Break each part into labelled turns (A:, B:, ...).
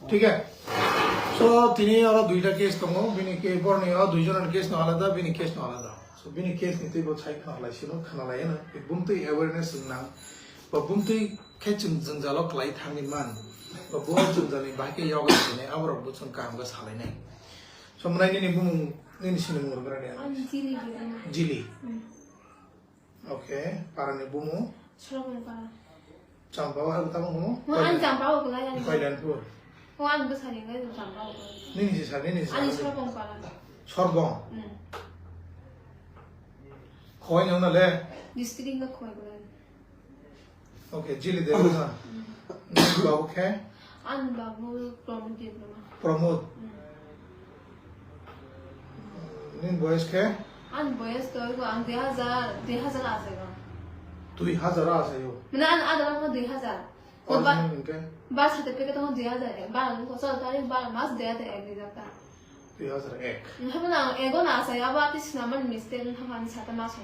A: ठीक है सो तिनी और दुईटा केस दङ बिनि के बरनि दुईजन केस न आलादा बिनि केस न आलादा सो बिनि केस नि तै बो छाइ खालायसिनो खालायनो बुंतै अवेयरनेस जोंना बा बुंतै खेचुं जों जालो क्लाइ थांनि मान बा बो जों जानि बाके योगा सिने आवर बो जों काम गा सालायनाय सो मनायनि नि बुं नि सिनो मुरगरा ने जिली okay पारानि बुमु Champa wa ta mo
B: an champa ko la ya
A: Thailand pur
B: ko an bu sari ga champa ko
A: ni sa
B: ani sorbong pa la
A: sorbong khoi no na le
B: district ga khoi ko la
A: okay jili de na ba okay
B: an ba mo
A: promote nin boys ke
B: an boys to ko an 2000 a se ga
A: 2000 आ सयो
B: मैंने आधा लाख में 2000
A: और इनके
B: बार certificate तो 2000 है बार को sir तारीख बार मास दे आते एक जाता
A: 2001
B: हम ना एगो ना सया बात इस नामन मिस्टेक हम आने साथ मास हो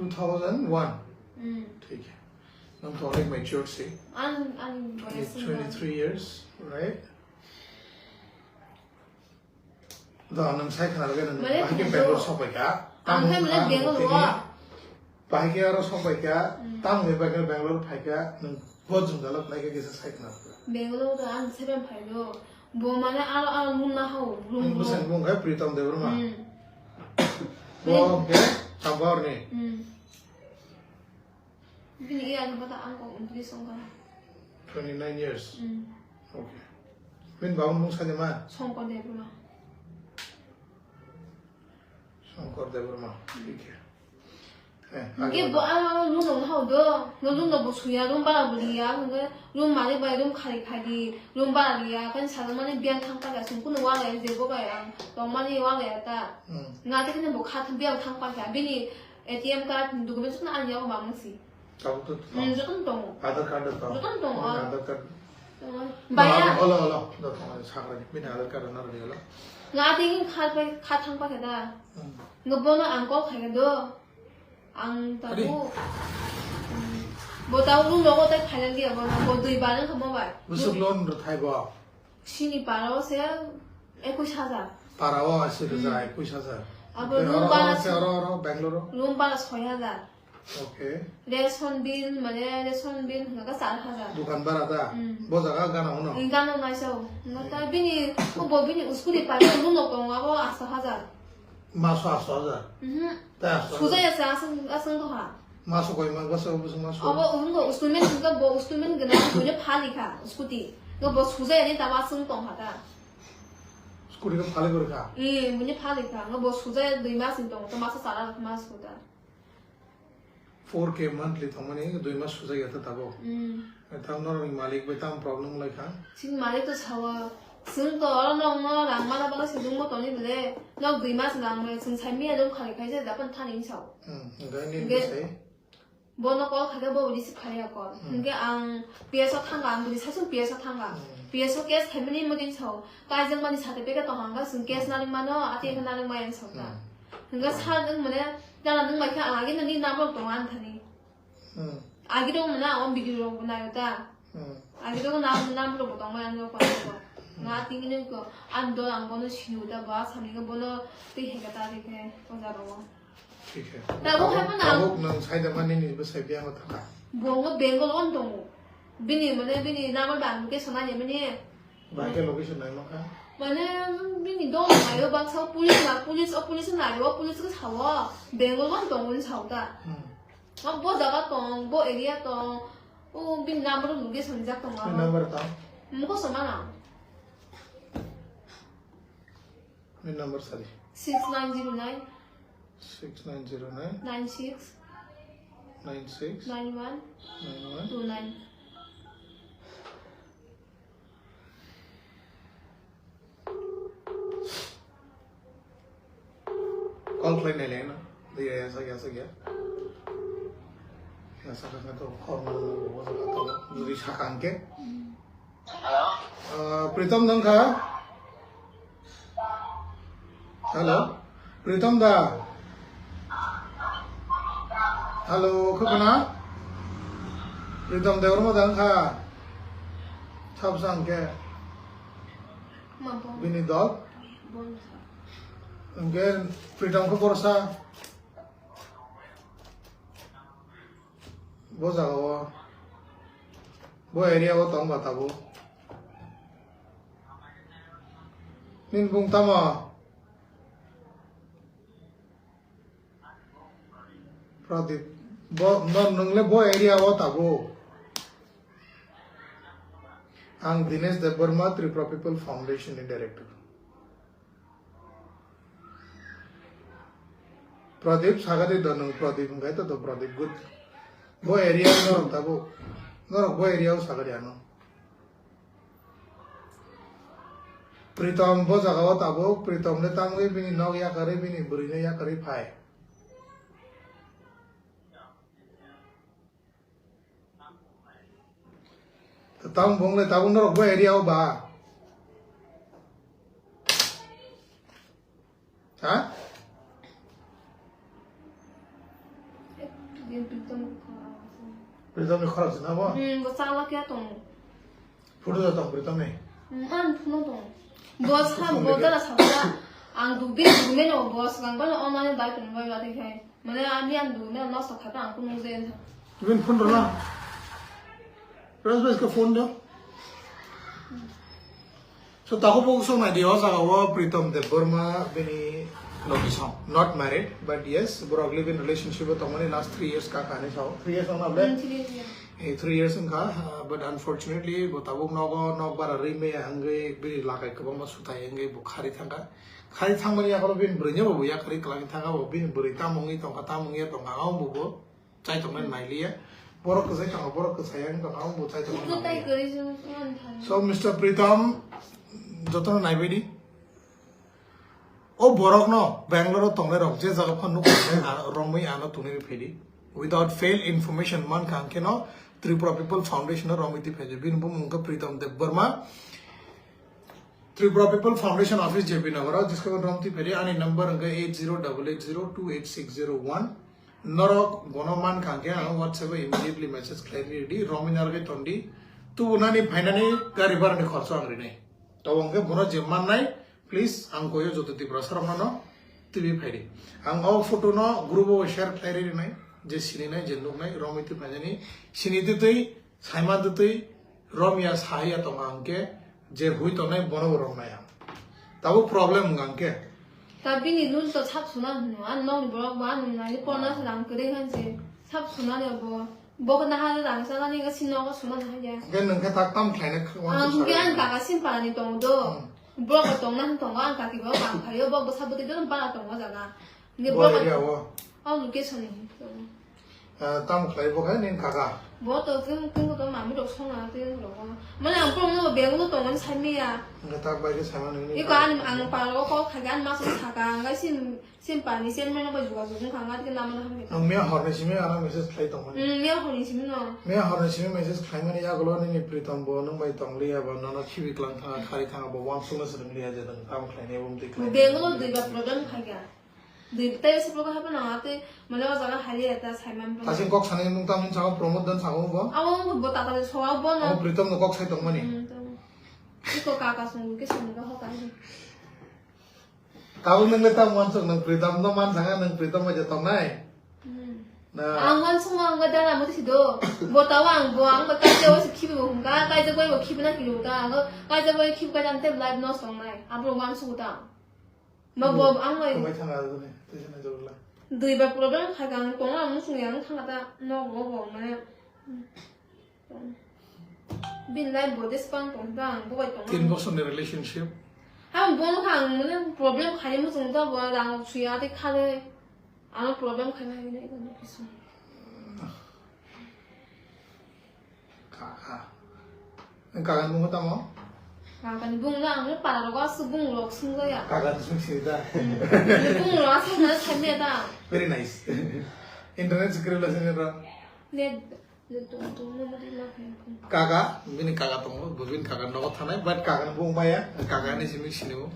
A: 2001 ठीक है हम तो एक मैच्योर से
B: an
A: 23 years right दा नम साइ खाना लगे नम बाकी बेंगलोर सबाय का
B: ang hay mala Bangalore
A: बाकी आरो सबाय का ताम में बाकी बेंगलोर फाइका नम बहुत जुंगालक लाइक के साइ खाना
B: Bangalore तो an 7 फाइलो बो माने आलो मुन ना हो
A: रूम बसन बुं है प्रीतम देवरमा वो के तबार ने
B: बिनी या बता अंको उनकी संगा
A: 29 years okay बिन बाउन मुं साने मा
B: संको देवरमा
A: शंकर देवरमा ठीक है
B: 이게 뭐 룸 너무 하고도 룸 너무 수야 룸 바라보리야 근데 룸 많이 봐야 룸 가리 룸 바라리야 간 사람만이 비안 탕파가 손꾸는 와가 이제 뭐가야 너무 많이 와가야다 나한테 그냥 뭐 같은 비안 탕파가 비니 ATM 카드 누구면 좀 아니냐고 마음씨
A: 가부터
B: 조금 동
A: 아धार कार्ड 또
B: 조금 동
A: आधार कार्ड
B: 바야
A: 올라 너 사그라니 민 आधार कार्ड ना रहेला
B: 나한테 카드 탕파가다 너 번호 안 꼭 가게도 ang tahu tahu lu logo tak khayan dia bo dui baran khamo ba
A: busuk loan ro thai ba
B: sini paro se 21000
A: parawa ase ra 21000
B: abo room bana
A: se ro bangalore
B: room bana 6000
A: okay
B: ration bill mane ration bill ngaga 4000
A: दुकान बड़ा था वो जगह गाना होना
B: गाना नाइसो नता बिनि bo bini uskuri paro lu no konga bo 80000
A: मासो 80000 ता
B: 수자야 아승 더 하.
A: मासो कोई मा बस मासो
B: अब उनको उसमें उनका वो उसमें गना मुझे फा लिखा स्कूटी वो वो सुजाया नहीं तब आसंग तो हाता
A: स्कूटी का फाले कर का
B: मुझे फा लिखा वो सुजाया दुई मास तो मास सारा मास होता
A: 4k monthly थमने 2 मास सुजाया था तब तब नर मालिक पे तम प्रॉब्लम लाइका
B: 지금 मालिक तो Chhaava 승도 얼어놓는 랑마다바가 세종 뭐 돈이 그래 너 두이마스 랑을 승 삶이야 좀 가게 가이제 나쁜 탄인 쳐
A: 이게
B: 뭐너 거 가게 뭐 우리 스파이야 거 그게 안 비에서 탄가 우리 사실 비에서 탄가 비에서 게스 태민이 뭐긴 쳐 까이정만이 사대 빼가 또 한가 승 게스 나는 만어 아티에 나는 마연 쳤다 그러니까 사는 뭐냐 나는 막 이렇게 아기는 니 남을 동안 타니 아기도 뭐나 원 비디오로 보나요다 아기도 남으로 뭐 동안 하는 거 nga tingin ko ando ang bono sinuda ba sami ko bono ti hega ta ri ke ozaro
A: ठीक है
B: ta bo ha na
A: वो नंग साइड माने नि बस बिया मत था
B: bongo bengal on dong bini mane bini namal bang ke sona ye mane
A: बाकी लोकेशन नहीं मका
B: mane bini dong ma yo bang sa police na yo police ka sawa bengal on dong un sauda bo daga tong bo area tong o bin namal luge sonjak tong ma
A: number था
B: mo somana
A: मेरा number सारी
B: 6909
A: 6909
B: 96
A: 96
B: 91 29
A: call flight नहीं लेना ये ऐसा क्या ऐसा करना तो कॉल वो सब आता है दूरी शाखां के प्रीतम दंगा हेलो प्रीतम दा hello खबना Pritam Devarma Danka Chapsang ke Bini dog Again Pritam ko Borsa Boza ko Bo area ko tong bata bo Nin bung tama Pradip Bo non nungle bo area ko tabo Ang Dinesh Debarma Tripura People Foundation ni director Pradip sagade donung Pradip ngai to Pradip good bo area no tabo no bo area sagade ano Pritam bo jagawa tabo Pritam ne tangwe bini nog ya kare bini burine ya kare phai Tang bong le tabung no bo area ba ha Pritam ne kharap na ba
B: bo sala kya tong
A: photo da tang Pritam ne
B: an phuno tong boss ha bo da sabra ang du bi du me no boss gang ba online ba tong ba ba de khai mane ami an du me no sa khata ang ko no de
A: Tuwin phone rola Pritam iska phone do So tako po gusto na diyo sa kawa Pritam Debarma bini location not married but yes bro live in relationship with Tomani last 3 years ka kane sao 3 years na able 3 years ka but unfortunately botabuk nogo nog bara rime hangai bini lakai kabang masutai hangai bukhari thanga khari thangmani akolo bin brenya babu ya khari klang thanga babu bin brita mongi tong kata mongi tong ngau bubo chai tong nailia borok ko sai tong borok ko sayang tong ngau bu chai tong so Mr. Pritam jotono naibedi O borok no Bangalore tongle rok je jaga phanu ko romui ano tuni phedi without fail information man kan ke no Tripura People Foundation romiti pheje bin bum unka Pritam Debarma Tripura People Foundation office JP Nagar जिसका romti phedi ani number unka 8088028601 norok gonoman kan ke ano WhatsApp immediately message clarity rominar ge tondi tu unani finally gari bar ne kharcha angri nei to unke bono jeman nai Please, ang koyo joto ti prasar mano TV phairi. Ang au photo no group o share phairi nai je sini nai je lok nai romiti phajani sini ditei saima ditei romia sahaya to angke je hui to nai bono rom nai tabu problem ngangke
B: tapi ni lul to chap sunan no an no bro wa ni nai pona sa dang kre han je chap sunan ya bo bo na ha dang sa ni ga sino ga sunan ha ya
A: gen nang ka tak tam khlai na khwan
B: ang gen ka ga sin pa ni tong do bro ko tong na tong ang ka ki bo ka khari bo bo sabu ti don pa tong ga na ni bro ko au location ni
A: tam khlai bo kha nin kaka
B: bo to king king ko ma mu do song na ti ro ko ma na bro no be no tong an sai me ya
A: nga tak bai ke sama ni
B: iko an ang pa ro ko kha gan ma sa tha ka ga sin pa ni sen me no ba ju ga ju kha ga ti na ma na ha
A: ang me har ne sime ana message khlai tong ma
B: me ho ni sim no
A: me har ne sime message khlai ma ni ya golo ni Pritam bo nang bai tong li ya ba na khibi klang tha khari tha ba wan sung sa ni ya je dang tam khlai ne bum ti khlai
B: be no de ba problem kha ga de ta se pro ha ba na te ma na za na hali ta sai man ba
A: tasin kok sane nung tam sa promote dan sa bo
B: aw bo ta ta so aw bo no
A: Pritam no kok sai tong ma ni
B: iko ka ka sung ke sung ga ho ka ni
A: Kau nang letam wan sung nang Pritam no man sanga nang Pritam aja tong nai na
B: ang wan sung ang ga da na mo ti do bo ta wang bo ang ba ka je wo si ki bo ga ka je bo ki na ki lu ga ka je bo ki ga dan te live no song nai a bo wan su da ma bo ang wai
A: mai thang a ne te na jor la
B: dui ba problem kha gang ko na mu sung yang thang ta no bo bo ma bin lai bo des pang tong dang bo wai tong
A: tin box on the relationship
B: ha bo no khang mu problem kha mu sung da bo dang su ya de kha le ano problem kha na ni ne ko so
A: kaka nang kaka nung ta mo
B: 아, 근데 붕랑 그 빠라고 수 붕로 쓴 거야.
A: kaka sung sida
B: 붕로 와서는 참매다.
A: very nice internet secret lesson ra
B: 네, 또 뭐지 막.
A: kaka bini kaka tong bubin kaka no thanai but kaka bung ba ya kaka ni simi sinu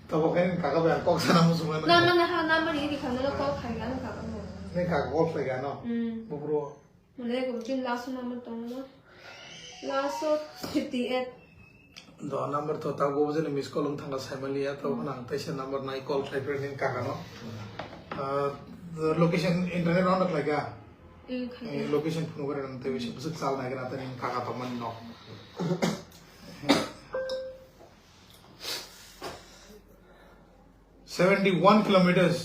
A: to bo kan kaka ba kok sana mu suma na
B: 나만 하 나만 이리 가는 거 가야 하는 거.
A: ni kaka kok sai ga no bu bro
B: मैंने को बिन last number तो ना last 58
A: दो number तो ता गो जने miss call थांगा साइमली या तो ना तैसे नंबर नाइ कॉल खाइपर दिन काका नो लोकेशन इंटरनेट ऑन रख लगा लोकेशन फोन करे नंते विषय बस साल ना गना तने काका तो मन नो 71 kilometers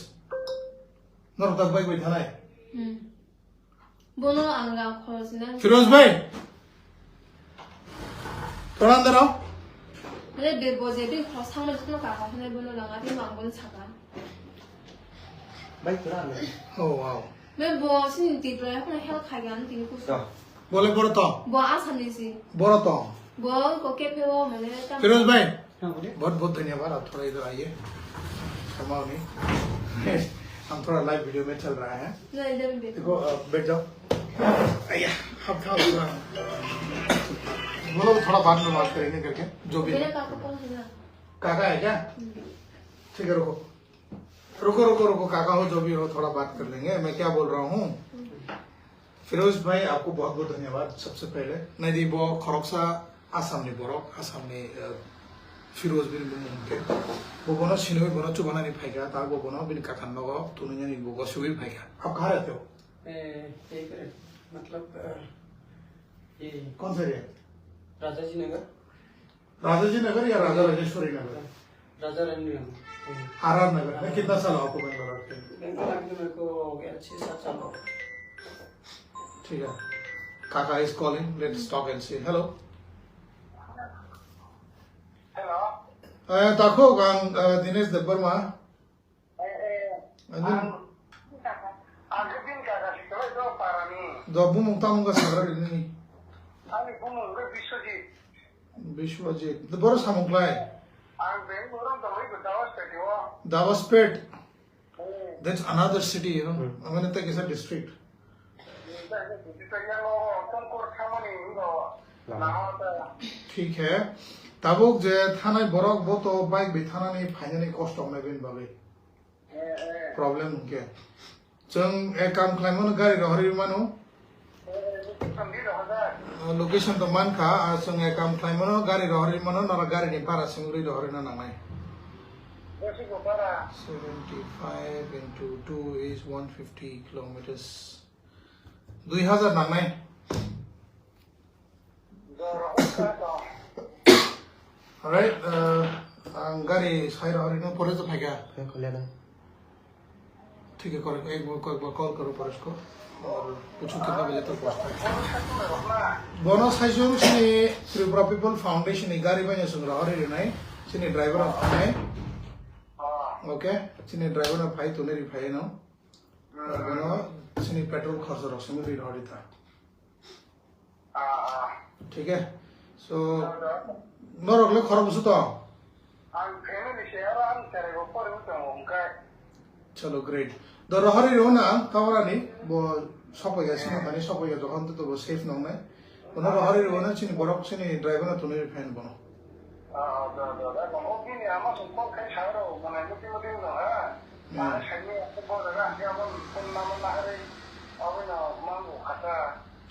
A: नोर तक बाइक बैठा है
B: बोनो आंगा खोज ना
A: फिरोज भाई थोड़ा अंदर आओ
B: मैंने बेबोजे भी क्रॉस थांग में जितना काका ने बोनो लगा भी मांगोन छका
C: बाइक थोड़ा अंदर
A: ओ वाओ
B: मैं बॉस ने टी प्ले अपने हेल्थ खागान तीन कुछ
A: बोले बोलो तो
B: बॉ आसान नहीं सी
A: बोलो तो
B: बॉ को के पे वो मैंने
A: फिरोज भाई
C: हाँ बोले
A: बहुत बहुत धन्यवाद आप थोड़ा इधर आइए क्षमा नहीं हम थोड़ा लाइव वीडियो में चल रहा है
B: ना इधर भी
A: देखो बैठ जाओ आया हम था बोलो थोड़ा बाद में बात करेंगे करके जो भी
B: मेरे काका कौन है ना
A: काका है क्या ठीक है रुको रुको रुको रुको काका हो जो भी हो थोड़ा बात कर लेंगे मैं क्या बोल रहा हूँ फिरोज भाई आपको बहुत बहुत धन्यवाद सबसे पहले नहीं दी वो खरोक्सा आसाम ने बोरक आसाम ने फिरोज बिन बुंके वो बोना सिनोई बोना चुबाना नहीं फाइगा ता वो बोना बिन काका नगो तुनिया नहीं वो सुबह फाइगा आप कहाँ रहते हो
C: मतलब ये
A: कौन सा एरिया
C: राजाजी नगर
A: राजाजी नगर या राजा राजेश्वरी नगर
C: राजा रानी नगर
A: आर नगर में कितना साल आपको बेंगलोर आके
C: बेंगलोर आके मेरे को हो गया 6-7 साल हो गए
A: ठीक है काका is calling let's talk and see hello ताको gang Dinesh Debbarma do bumung tamunga sagra ni Vishwajit the boros hamuklai Davaspet that's another city you know Amanita is a district ठीक है ताबुक जे थानाय बरक बतो बाइक बे थानानै फाइनानै कस्ट हमनाय Ben बागै problem के जों ए काम खालामनो गारि रहरि मानो लोकेशन तो मानखा जों ए काम खालामनो गारि रहरि मानो नरा गारिनि भारा सिंगुरि रहरि ना नांनाय 75 into 2 is 150 kilometers 2000 नांनाय Alright, गाड़ी साइड और इन्हों परेज तो भाग्या ठीक है कॉल एक बार कॉल करो परेज को और पूछो कितना बजे तक पहुंचता है बोनस साइजों में सिने त्रिपुरा पीपल फाउंडेशन ने गाड़ी बने सुन रहा है नहीं सिने ड्राइवर ऑफ है ओके सिने ड्राइवर ऑफ भाई तूने रिफाई ना बोनो सिने पेट्रोल खर्च रख सिने भी रहा था ठीक है सो नरकले खराब सुतो चलो ग्रेट द रहरि रोना कावरानी बो सपया सिनो माने सपया जखन तो बो सेफ नंग नै बनो रहरि रोना चिनि बरक चिनि ड्राइवर ना तुने फैन बनो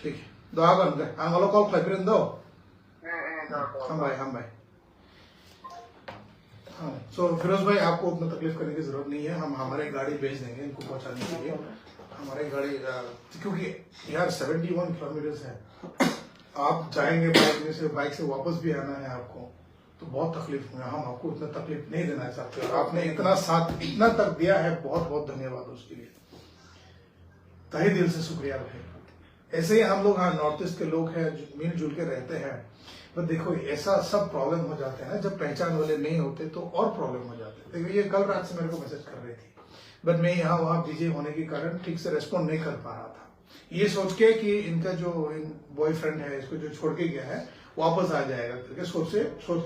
A: ठीक दो आगन के आंगलो कॉल खाइब्रेन दो हम भाई हाँ सो फिरोज भाई आपको उतना तकलीफ करने की जरूरत नहीं है हम हमारे गाड़ी भेज देंगे इनको पहुंचाने के लिए हमारे गाड़ी क्योंकि यार 71 किलोमीटर है आप जाएंगे बाइक से वापस भी आना है आपको तो बहुत तकलीफ होगा हम आपको उतना तकलीफ नहीं देना चाहते आपने इतना साथ इतना तक दिया है बहुत बहुत धन्यवाद उसके लिए तहे दिल से शुक्रिया भाई ऐसे ही हम लोग हाँ नॉर्थ ईस्ट के लोग हैं मिलजुल के रहते हैं पर देखो ऐसा सब प्रॉब्लम हो जाते हैं ना जब पहचान वाले नहीं होते तो और प्रॉब्लम हो जाते हैं देखो ये कल रात से मेरे को मैसेज कर रही थी बट मैं यहाँ वहाँ बिजी होने के कारण ठीक से रेस्पॉन्ड नहीं कर पा रहा था ये सोच के कि इनका जो बॉयफ्रेंड है इसको जो छोड़ के गया है वापस आ जाएगा करके सोच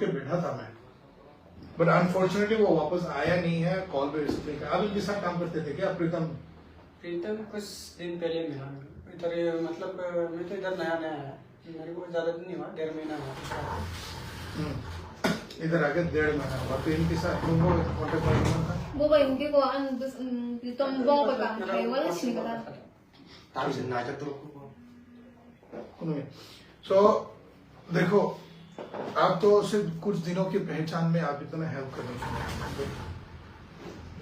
A: के बैठा था मैं बट अनफॉर्चुनेटली वो वापस आया नहीं है कॉल पे रिसीव नहीं किया आप इनके साथ काम करते थे क्या प्रीतम
C: कुछ दिन पहले मिला इधर मतलब मैं तो इधर नया है मेरे को ज्यादा दिन नहीं हुआ 1.5 महीना हुआ
A: इधर आके 1.5 महीना हुआ तो इनके साथ तुमको कांटेक्ट करना था
B: वो भाई इनके को अन तुम बो का है वाला छिन का
C: तार से ना तो
A: सुनिए। सो देखो, आप तो सिर्फ कुछ दिनों की पहचान में आप इतना हेल्प करने के लिए,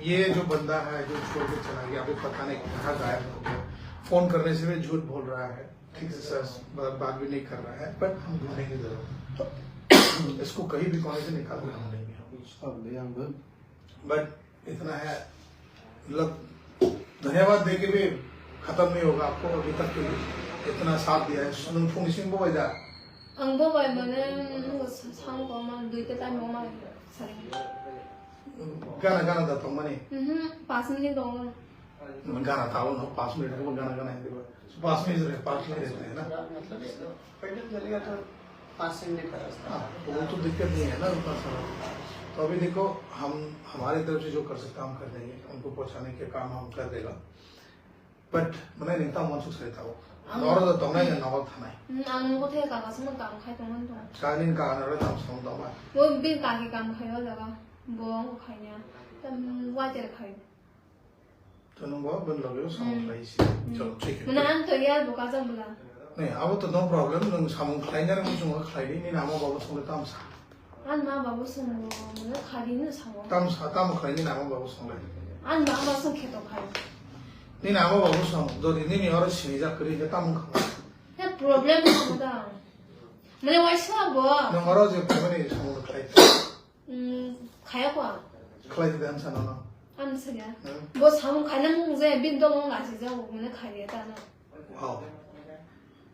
A: ये जो बंदा है जो छोड़ के चला गया, अभी पता नहीं कहाँ गायब हो गया, फोन करने से भी झूठ बोल रहा है, ठीक से सर बात भी नहीं कर रहा है, बट हम ढूंढेंगे जरूर इसको कहीं भी कोने से निकाल कर हम लेंगे। बट इतना है, मतलब धन्यवाद दे के भी खत्म नहीं होगा आपको अभी तक के लिए इतना साथ दिया है। सुन फुंगसिंग वो वजह
B: अंगो भाई मैंने सांग को मान दुई के टाइम वो मान
A: गाना गाना दाता हूँ मैंने
B: 5 मिनट दूंगा
A: गाना था वो ना 5 मिनट का गाना गाना है 5 मिनट रहे 5 मिनट रहते हैं ना,
C: मतलब पहले चलेगा तो 5 मिनट का रास्ता।
A: हाँ, तो वो तो दिक्कत नहीं है ना उतना सारा। तो अभी देखो, हम हमारे तरफ से जो कर सकते हम कर देंगे, उनको पहुंचाने के काम हम कर देगा। बट मैंने नहीं था मन सुख रहता वो और तो तुमने ये नॉवल था नहीं
B: अंग को थे का सम काम खाई तोंगन तो
A: कालिन का आना नाम सुन दो मैं
B: वो बिन का के काम खाई लगा बोंग को खाई न्या तम वाजे खाई
A: तो नो वो बन लगे साउंड लाइस चलो ठीक है।
B: मना अन तो यार बुका जमला
A: नहीं अब तो नो प्रॉब्लम नो साउंड खाई जाने में सुन खाई नहीं नाम बाबू सुन ताम सा
B: अन मा बाबू सुन मना खाली न साव
A: ताम खाई नहीं नाम बाबू सुन
B: अन मा मा सुन खेतो खाई
A: नहीं नाम बाबू सुन दो दिन नहीं और सिनी जा करी जे ताम खा
B: ना प्रॉब्लम है दा मने वाइसा बो
A: नो मरो जे पने साउंड खाई
B: खाया को
A: खाई दे हम सानो ना
B: अन सया बो साव खाना मुजे बिन दो ला से जा वो मने खाई लेता ना
A: वाओ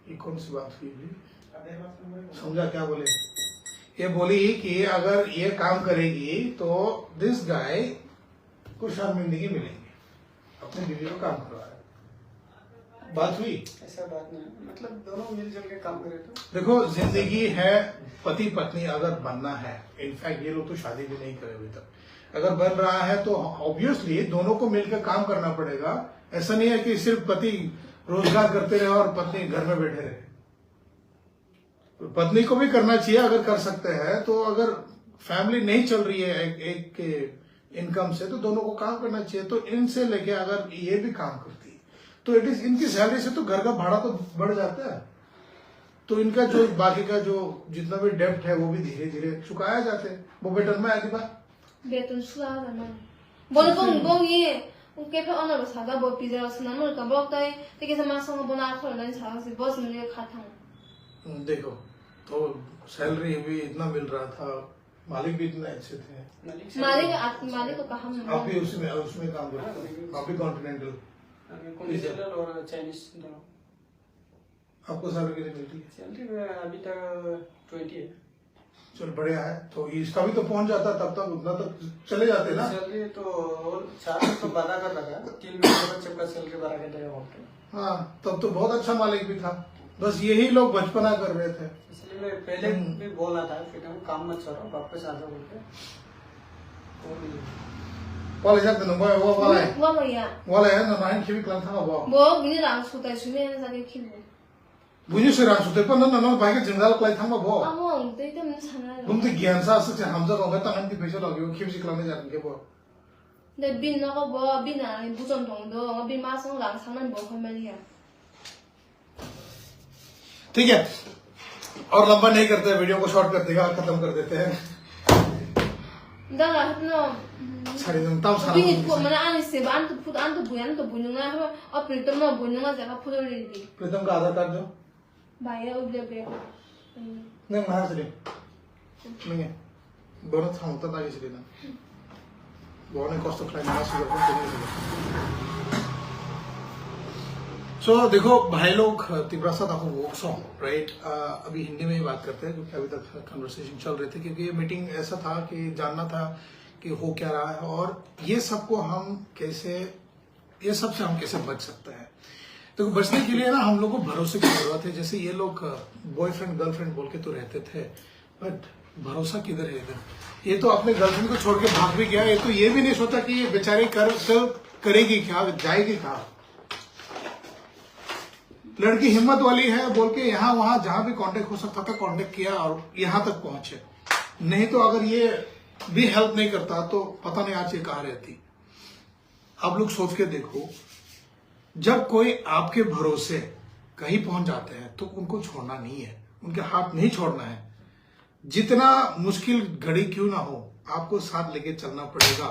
A: ये कौन सी बात हुई भी समझा क्या बोले? ये बोली कि अगर ये काम करेगी तो दिस गाय को शर्मिंदगी मिलेंगे, अपने बीवी को काम करवा रहा है। बात हुई?
C: ऐसा बात नहीं, मतलब दोनों मिलजुल के काम करे तो
A: देखो, जिंदगी है, पति पत्नी अगर बनना है, इनफैक्ट ये लोग तो शादी भी नहीं करे अभी तक, अगर बन रहा है तो ऑब्वियसली दोनों को मिलकर काम करना पड़ेगा। ऐसा नहीं है कि सिर्फ पति रोजगार करते रहे और पत्नी घर में बैठे रहे। पत्नी को भी करना चाहिए अगर कर सकते हैं तो। अगर फैमिली नहीं चल रही है एक इनकम से तो दोनों को काम करना चाहिए। तो इनसे लेके अगर ये भी काम करती तो इट इज इनकी सैलरी से तो घर का भाड़ा तो बढ़ जाता है, तो इनका जो बाकी का जो जितना भी डेब्ट है वो भी धीरे धीरे चुकाया जाते हैं। वो बेटर में आती बात
B: बेतन सुला ना बोल को ये उनके पे ऑनर सादा बो पिज्जा सुना न का बो ताई ते के समा संग बना खोल नहीं छा से बस मिले खाता
A: देखो, तो सैलरी भी इतना मिल रहा था, मालिक भी इतने अच्छे थे।
B: मालिक को कहा
A: आप भी उसमें काम करते, आप भी कॉन्टिनेंटल
C: कॉन्टिनेंटल और चाइनीज दोनों।
A: आपको सैलरी कितनी मिलती है?
C: सैलरी अभी तक 20 है।
A: चलो बढ़िया है, तो इसका भी तो पहुंच जाता, तब तक उतना तक चले जाते ना।
C: सैलरी तो 4 तो बना कर लगा, 3 महीने बच्चे का सैलरी बना के देगा।
A: हाँ, तब तो बहुत अच्छा मालिक भी था, बस यही लोग बचपना कर रहे थे।
C: इसलिए मैं पहले भी बोला था फिर हम काम मत करो, वापस आ जाओ बोलते।
A: वाले जाते ना वो वाले है ना नाइन की भी क्लास था वो
B: बिनी रांग सुता सुने ने जाके खिलो
A: बुझी से रात सुते पर ना भाई के जंगल क्लास था वो
B: अमो ते ते मन छना
A: तुम तो ज्ञान सा से हमजा को गता हम की पैसा लगे वो खिबसी क्लास में जाने के वो
B: दे बिन न को बो बिन आ बु जन दong दो बिन मा संग लांग सांगन बो खम लिया।
A: ठीक है, और लंबा नहीं करते, वीडियो को शॉर्ट कर देगा, खत्म कर देते हैं।
B: दाला हतनो
A: सारी जनता सारा
B: बिनी को मना आनी से बान तो फुट आन तो बुयान तो बुनुंगा हो और प्रीतम न बुनुंगा जगह फुट रेडी
A: प्रीतम का आधार कार्ड दो
B: बाया उबले बे
A: नहीं बाहर से नहीं है बहुत था होता था इसलिए ना बहुत कॉस्ट ऑफ लाइन ना सुगर को सो देखो भाई लोग, तिब्रासा था वो सॉन्ग राइट। अभी हिंदी में ही बात करते हैं क्योंकि अभी तक कन्वर्सेशन चल रहे थे, क्योंकि ये मीटिंग ऐसा था कि जानना था कि हो क्या रहा है और ये सबको हम कैसे, ये सब से हम कैसे बच सकते हैं। तो बचने के लिए ना हम लोग को भरोसे की जरूरत है। जैसे ये लोग बॉयफ्रेंड गर्लफ्रेंड बोल के तो रहते थे, बट भरोसा किधर है इधर? ये तो अपने गर्लफ्रेंड को छोड़ के भाग भी गया, ये तो ये भी नहीं सोचा कि ये बेचारी करेगी क्या, जाएगी कहाँ। लड़की हिम्मत वाली है बोल के यहाँ वहां जहां भी कांटेक्ट हो सकता था कांटेक्ट किया और यहां तक पहुंचे। नहीं तो अगर ये भी हेल्प नहीं करता तो पता नहीं आज ये कहाँ रहती। आप लोग सोच के देखो, जब कोई आपके भरोसे कहीं पहुंच जाते हैं तो उनको छोड़ना नहीं है, उनके हाथ नहीं छोड़ना है। जितना मुश्किल घड़ी क्यों ना हो, आपको साथ लेके चलना पड़ेगा।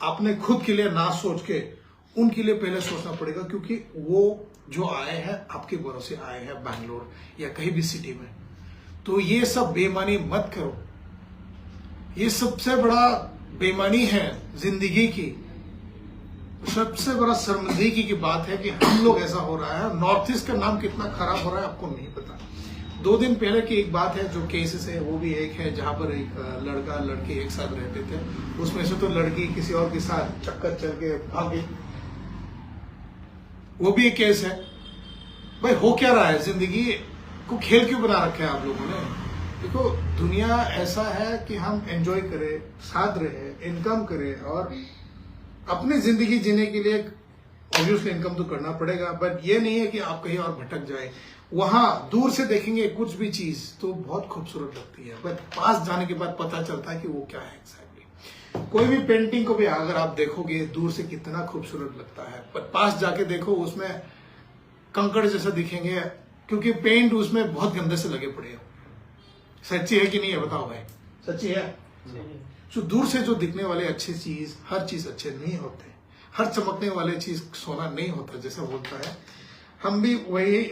A: अपने खुद के लिए ना सोच के उनके लिए पहले सोचना पड़ेगा, क्योंकि वो जो आए हैं आपके भरोसे आए हैं बैंगलोर या कहीं भी सिटी में। तो ये सब बेईमानी मत करो। ये सबसे बड़ा बेईमानी है जिंदगी की, सबसे बड़ा शर्मिंदगी की बात है कि हम लोग ऐसा हो रहा है। नॉर्थ ईस्ट का नाम कितना खराब हो रहा है आपको नहीं पता। 2 दिन पहले की एक बात है, जो केसेस है वो भी एक है जहां पर एक लड़का लड़की एक साथ रहते थे, उसमें से तो लड़की किसी और के साथ चक्कर चल के भागी, वो भी एक केस है। भाई हो क्या रहा है, जिंदगी को खेल क्यों बना रखा है आप लोगों ने। देखो दुनिया ऐसा है कि हम एंजॉय करें, साथ रहे, इनकम करें, और अपनी जिंदगी जीने के लिए ऑब्वियसली इनकम तो करना पड़ेगा, बट ये नहीं है कि आप कहीं और भटक जाए। वहां दूर से देखेंगे कुछ भी चीज तो बहुत खूबसूरत लगती है, बट पास जाने के बाद पता चलता है कि वो क्या है एग्जैक्टली। कोई भी पेंटिंग को भी अगर आप देखोगे दूर से कितना खूबसूरत लगता है, पर पास जाके देखो उसमें कंकड़ जैसा दिखेंगे, क्योंकि पेंट उसमें बहुत गंदे से लगे पड़े हो। सच्ची है कि नहीं है बताओ भाई, सच्ची है। तो दूर से जो दिखने वाले अच्छी चीज, हर चीज अच्छे नहीं होते, हर चमकने वाले चीज सोना नहीं होता जैसा बोलता है। हम भी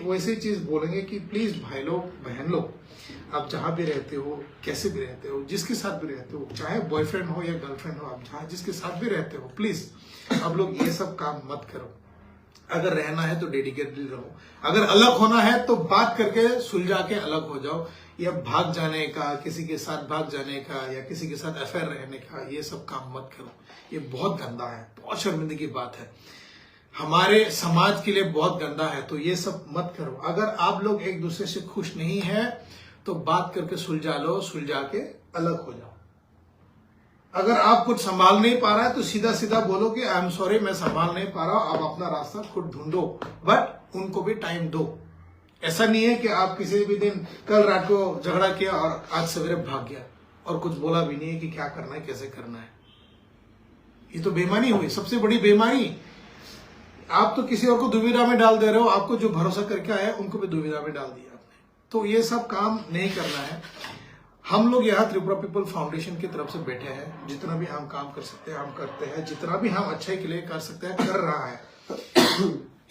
A: वैसी चीज बोलेंगे कि प्लीज भाई लोग बहन लोग, आप जहां भी रहते हो, कैसे भी रहते हो, जिसके साथ भी रहते हो, चाहे बॉयफ्रेंड हो या गर्लफ्रेंड हो, आप जहां जिसके साथ भी रहते हो, प्लीज आप लोग ये सब काम मत करो। अगर रहना है तो डेडिकेटली रहो, अगर अलग होना है तो बात करके सुलझा के अलग हो जाओ। या भाग जाने का, किसी के साथ भाग जाने का, या किसी के साथ अफेयर रहने का, ये सब काम मत करो। ये बहुत गंदा है, बहुत शर्मिंदगी की बात है, हमारे समाज के लिए बहुत गंदा है। तो ये सब मत करो। अगर आप लोग एक दूसरे से खुश नहीं है तो बात करके सुलझा लो, सुलझा के अलग हो जाओ। अगर आप कुछ संभाल नहीं पा रहा है तो सीधा सीधा बोलो कि आई एम सॉरी, मैं संभाल नहीं पा रहा हूं, आप अपना रास्ता खुद ढूंढो, बट उनको भी टाइम दो। ऐसा नहीं है कि आप किसी भी दिन कल रात को झगड़ा किया और आज सवेरे भाग गया और कुछ बोला भी नहीं है कि क्या करना है, कैसे करना है। ये तो बेईमानी हुई, सबसे बड़ी बेईमानी। आप तो किसी और को दुविधा में डाल दे रहे हो, आपको जो भरोसा करके आया उनको भी दुविधा में डाल दिया आपने। तो ये सब काम नहीं करना है। हम लोग यहाँ त्रिपुरा पीपल फाउंडेशन की तरफ से बैठे हैं, जितना भी हम काम कर सकते हैं हम करते हैं, जितना भी हम अच्छे के लिए कर सकते हैं कर रहा है।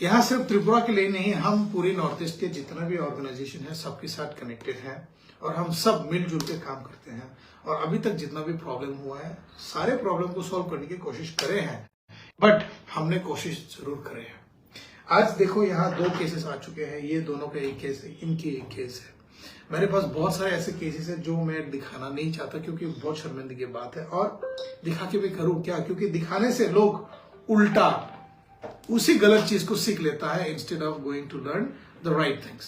A: यहाँ सिर्फ त्रिपुरा के लिए नहीं, हम पूरी नॉर्थ ईस्ट के जितना भी ऑर्गेनाइजेशन है सबके साथ कनेक्टेड है, और हम सब मिलजुल के काम करते हैं। और अभी तक जितना भी प्रॉब्लम हुआ है, सारे प्रॉब्लम को सॉल्व करने की कोशिश करे हैं, बट हमने कोशिश जरूर करे हैं। आज देखो यहाँ 2 केसेस आ चुके हैं, ये दोनों का एक केस है, इनकी एक केस है। मेरे पास बहुत सारे ऐसे केसेस हैं जो मैं दिखाना नहीं चाहता, क्योंकि बहुत शर्मिंदगी की बात है, और दिखा के भी करूं क्या, क्योंकि दिखाने से लोग उल्टा उसी गलत चीज को सीख लेता है, instead of going to learn the right things.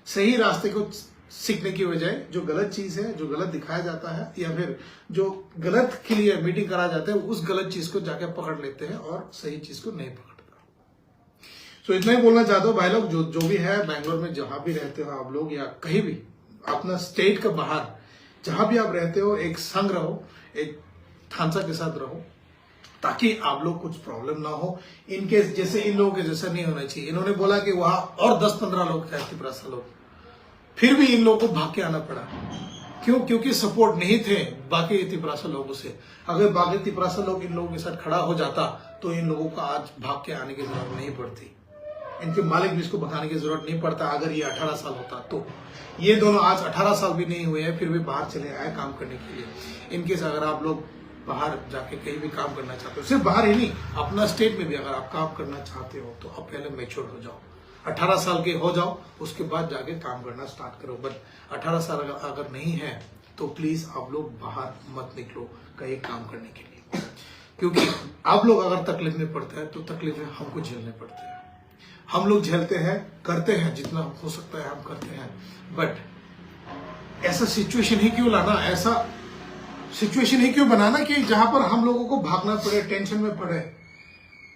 A: सही रास्ते को सीखने की बजाय जो गलत चीज है, जो गलत दिखाया जाता है, या फिर जो गलत के लिए मीटिंग करा जाता है, उस गलत चीज को जाके पकड़ लेते हैं और सही चीज को नहीं पकड़ता। तो इतना ही बोलना चाहता हूँ भाई लोग, जो भी है बैंगलोर में जहां भी रहते हो आप लोग, या कहीं भी अपना स्टेट का बाहर जहां भी आप रहते हो, एक संग रहो, एक थानसा के साथ रहो, ताकि आप लोग कुछ प्रॉब्लम ना हो। इनके जैसे इन लोगों के जैसा नहीं होना चाहिए। इन्होंने बोला कि वहां और 10-15 लोग थे, 80 लोग, फिर भी इन लोगों को भाग के आना पड़ा। क्यों? क्योंकि सपोर्ट नहीं थे बाकी 30 लोगों से। अगर बाकी 30 लोग इन लोगों के साथ खड़ा हो जाता तो इन लोगों को आज भाग के आने की जरूरत नहीं पड़ती, इनके मालिक भी इसको भगाने की जरूरत नहीं पड़ता। अगर ये 18 साल होता तो ये दोनों आज 18 साल भी नहीं हुए हैं, फिर भी बाहर चले आए काम करने के लिए। इनकेस अगर आप लोग बाहर जाके कहीं भी काम करना चाहते हो, सिर्फ बाहर ही नहीं, अपना स्टेट में भी अगर आप काम करना चाहते हो तो आप पहले मैच्योर हो जाओ, 18 साल के हो जाओ, उसके बाद जाके काम करना स्टार्ट करो। बट 18 साल अगर नहीं है तो प्लीज आप लोग बाहर मत निकलो कहीं काम करने के लिए, क्योंकि आप लोग अगर तकलीफ में पड़ते हैं तो तकलीफें हमको झेलने पड़ते हैं। हम लोग झेलते हैं, करते हैं, जितना हो सकता है हम करते हैं, बट ऐसा सिचुएशन ही क्यों लाना, ऐसा सिचुएशन ही क्यों बनाना कि जहां पर हम लोगों को भागना पड़े, टेंशन में पड़े।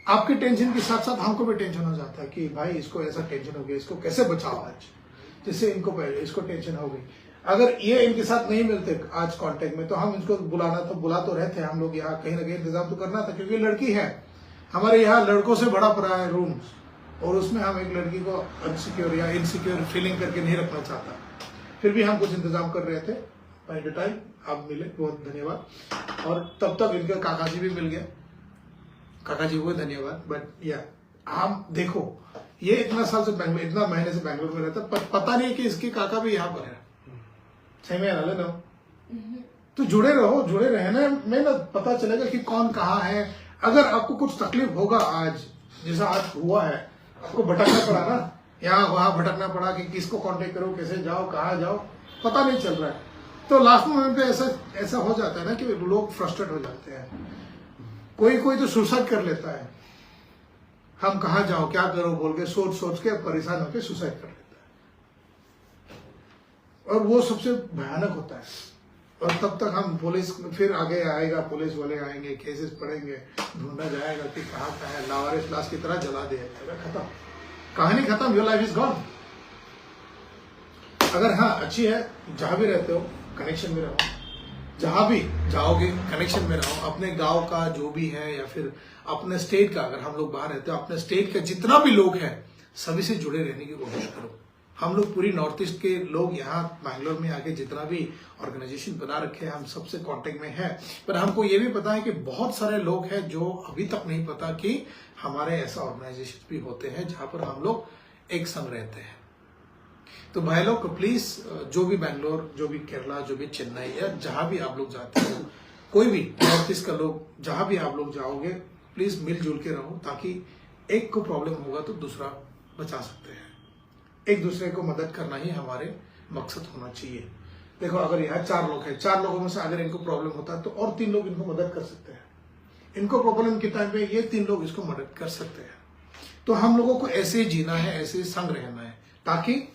A: आपके टेंशन के साथ साथ हमको भी टेंशन हो जाता है कि भाई इसको ऐसा टेंशन हो गया, इसको कैसे बचाओ आज, जिससे इनको पहले इसको टेंशन हो गई। अगर ये इनके साथ नहीं मिलते आज कांटेक्ट में तो हम इनको बुला तो रहते, हम लोग यहाँ कहीं ना कहीं इंतजाम तो करना था, क्योंकि लड़की है हमारे यहाँ, लड़कों से बड़ा पड़ा है रूम, और उसमें हम एक लड़की को अनसिक्योर या इनसिक्योर फीलिंग करके नहीं रखना चाहता। फिर भी हम कुछ इंतजाम कर रहे थे। बाय द टाइम आप मिले, बहुत धन्यवाद। और तब तक इनका काका जी भी मिल गया, काका जी को धन्यवाद। बट या हम देखो, ये इतना साल से बैंगलोर, इतना महीने से बैंगलोर में रहता, पता नहीं कि इसके काका भी यहाँ पर है। सही में ना लेना, तो जुड़े रहो, जुड़े रहने में ना पता चलेगा कि कौन कहाँ है। अगर आपको कुछ तकलीफ होगा आज, जैसा आज हुआ है, आपको भटकना पड़ा ना, यहाँ वहां भटकना पड़ा कि किसको कांटेक्ट करो, कैसे जाओ, कहाँ जाओ, पता नहीं चल रहा है, तो लास्ट मोमेंट पे ऐसा हो जाता है ना कि लोग फ्रस्ट्रेट हो जाते हैं। कोई तो सुसाइड कर लेता है। हम कहाँ जाओ, क्या करो बोल के सोच के परेशान होकर सुसाइड कर लेता है, और वो सबसे भयानक होता है। और तब तक हम पुलिस, फिर आगे आएगा, पुलिस वाले आएंगे, केसेस पढ़ेंगे, ढूंढा जाएगा कि कहाँ है, लावारिस लाश की तरह जला दिया जाएगा, खत्म, कहानी खत्म, योर लाइफ इज गॉन। अगर हाँ अच्छी है, जहां भी रहते हो कनेक्शन में रहो, जहां भी जाओगे कनेक्शन में रहो, अपने गांव का जो भी है या फिर अपने स्टेट का, अगर हम लोग बाहर रहते हो, अपने स्टेट का जितना भी लोग हैं सभी से जुड़े रहने की कोशिश करो। हम लोग पूरी नॉर्थ ईस्ट के लोग यहाँ बैंगलोर में आके जितना भी ऑर्गेनाइजेशन बना रखे हैं, हम सबसे कांटेक्ट में हैं। पर हमको ये भी पता है कि बहुत सारे लोग हैं जो अभी तक नहीं पता कि हमारे ऐसा ऑर्गेनाइजेशन भी होते हैं जहां पर हम लोग एक संग रहते हैं। तो भाई लोग प्लीज, जो भी बैंगलोर, जो भी केरला, जो भी चेन्नई, या जहां भी आप लोग जाते हो, कोई भी नॉर्थ ईस्ट का लोग, जहां भी आप लोग जाओगे, प्लीज मिलजुल के रहो, ताकि एक को प्रॉब्लम होगा तो दूसरा बचा सकते हैं। एक दूसरे को मदद करना ही हमारे मकसद होना चाहिए। देखो, अगर यहाँ 4 लोग हैं, 4 लोगों में से अगर इनको प्रॉब्लम होता है तो और 3 लोग इनको मदद कर सकते हैं। इनको प्रॉब्लम के टाइम पे ये 3 लोग इसको मदद कर सकते हैं। तो हम लोगों को ऐसे जीना है, ऐसे संग रहना है, ताकि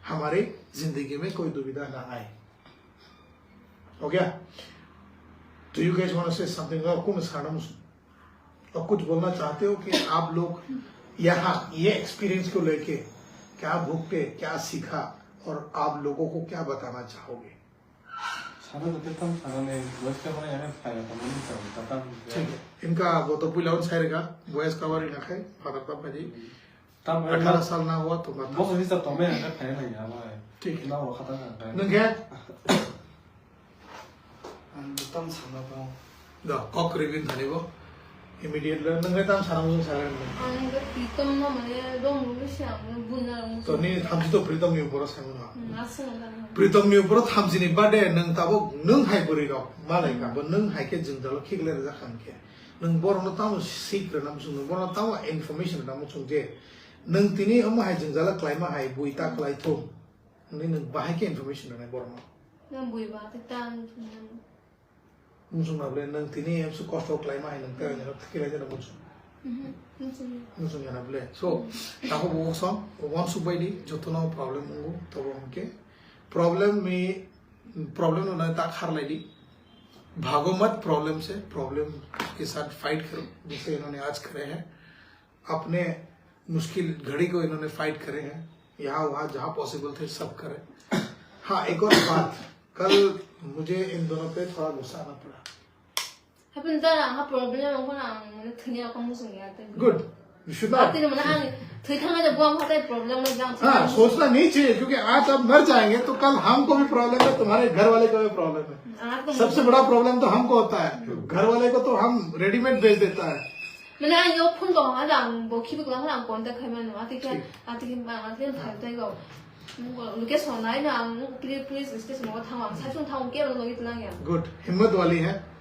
A: हमारे जिंदगी में कोई दुविधा ना आए। हो गया? तो you guys want to say something? और कुछ बोलना चाहते हो कि आप लोग यहाँ ये एक्सपीरियंस को लेके क्या भुगते, क्या सीखा, और आप लोगों को क्या बताना चाहोगे? ठीक है, इनका वो तो पुलाव साइरेगा वॉइस कवर ना खाए फादर पापा जी 18 साल ना हुआ तो मत ठीक है नंगे
D: तम सानाबो
A: द कॉक रिविन धनेबो इमीडिएट नंगे तम सानाबो सारेन
B: आं 그 비tom나 만에 너무 루시아 분나
A: तो नी थामजी तो प्रीतम नि ऊपर साइमना
B: 나스나
A: प्रीतम नि ऊपर थामजी नि बादे नंग ताबो नंग हाय बोरि द मालाय का नंग हाय के जों दल खिगले जा खानके नंग बरनो ताम सीक्रेट नाम सुन बरनो ताम इनफॉरमेशन नाम सुन जे नंग तिनी अम हाय जों जाला क्लाइमा हाय बुइता क्लाइ थो नि नंग बाहाय के इनफॉरमेशन ने बरनो
B: 난 보이바 일단
A: मुसुम नाबले नंग तिनी एम सु कॉस्ट क्लाइमा हाय नंग ते ने खिगले जा मुसुम मुसुम या नाबले सो ताको वो सम वन सु बाइडी जतनो प्रॉब्लम हो तो हमके प्रॉब्लम ना ता खार लाइडी भागो मत प्रॉब्लम से, प्रॉब्लम के साथ फाइट करो जैसे इन्होंने आज करे हैं। अपने मुश्किल घड़ी को इन्होंने फाइट करे हैं, यहाँ वहाँ जहाँ पॉसिबल थे सब करे। हाँ, एक और बात, कल मुझे इन दोनों पे थोड़ा गुस्सा आना पड़ा।
B: 하빈 따라 하 프로블렘 오거나 그냥 아까 무슨 얘기했대.
A: Good, you should not.
B: तेरे मन आने थैखांगा जब हम होता है प्रॉब्लम में जान
A: हाँ, सोचना नहीं चाहिए, क्योंकि आज आप मर जाएंगे तो कल हमको भी प्रॉब्लम है, तुम्हारे घर वाले को भी प्रॉब्लम है। सबसे बड़ा प्रॉब्लम तो हमको होता है, घर वाले को तो हम रेडीमेड भेज देता है।
B: मैंने यो फोन को हमारा वो की भी हमारा कांटेक्ट है मैंने आते के था 이거 उनके सोना है ना प्लीज इसके समोसा था सासुन था उनके लोग इतना क्या
A: गुड, हिम्मत वाली है।